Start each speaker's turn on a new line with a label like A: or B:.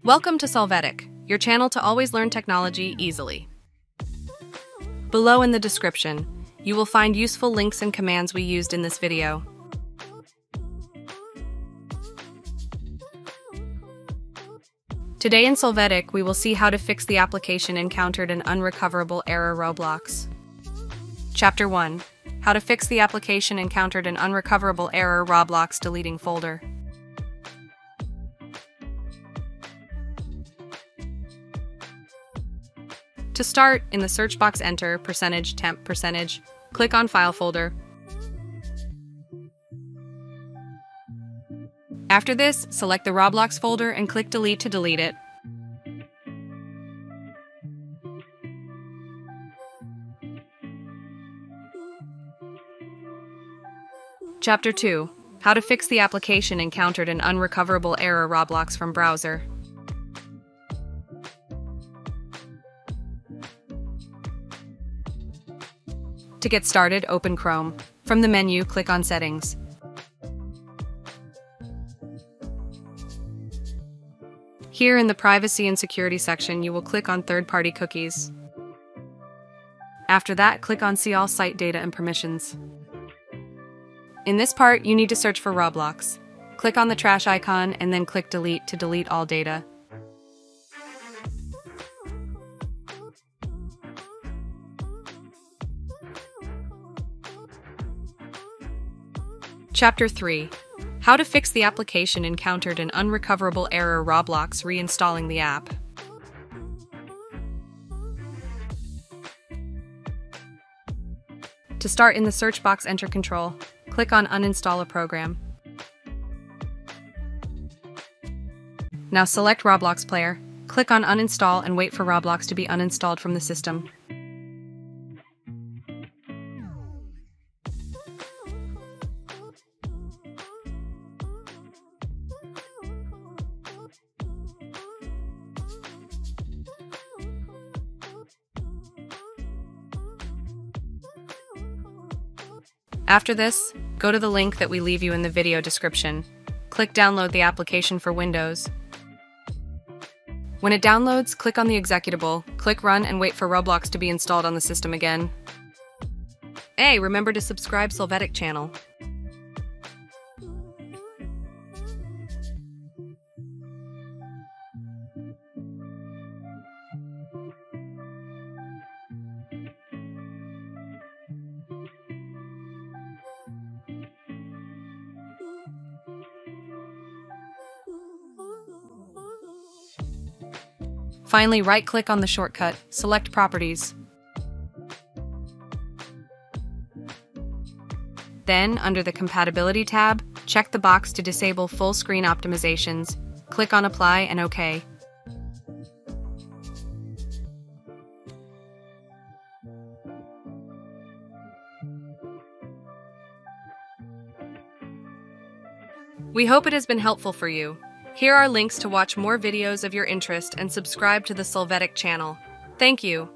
A: Welcome to Solvetic, your channel to always learn technology easily. Below in the description, you will find useful links and commands we used in this video. Today in Solvetic, we will see how to fix the application encountered an unrecoverable error Roblox. Chapter 1. How to fix the application encountered an unrecoverable error Roblox deleting folder. To start, in the search box enter %temp%, click on File folder. After this, select the Roblox folder and click Delete to delete it. Chapter 2. How to fix the application encountered an unrecoverable error Roblox from browser. To get started, open Chrome. From the menu, click on Settings. Here in the Privacy and Security section, you will click on Third-Party Cookies. After that, click on See All Site Data and Permissions. In this part, you need to search for Roblox. Click on the trash icon and then click Delete to delete all data. Chapter 3. How to fix the application encountered an unrecoverable error Roblox reinstalling the app. To start, in the search box enter Control. Click on Uninstall a program. Now select Roblox Player. Click on Uninstall and wait for Roblox to be uninstalled from the system. After this, go to the link that we leave you in the video description. Click Download the application for Windows. When it downloads, click on the executable, click Run and wait for Roblox to be installed on the system again. Hey, remember to subscribe Solvetic channel. Finally, right-click on the shortcut, select Properties. Then, under the Compatibility tab, check the box to disable full screen optimizations. Click on Apply and OK. We hope it has been helpful for you. Here are links to watch more videos of your interest and subscribe to the Solvetic channel. Thank you.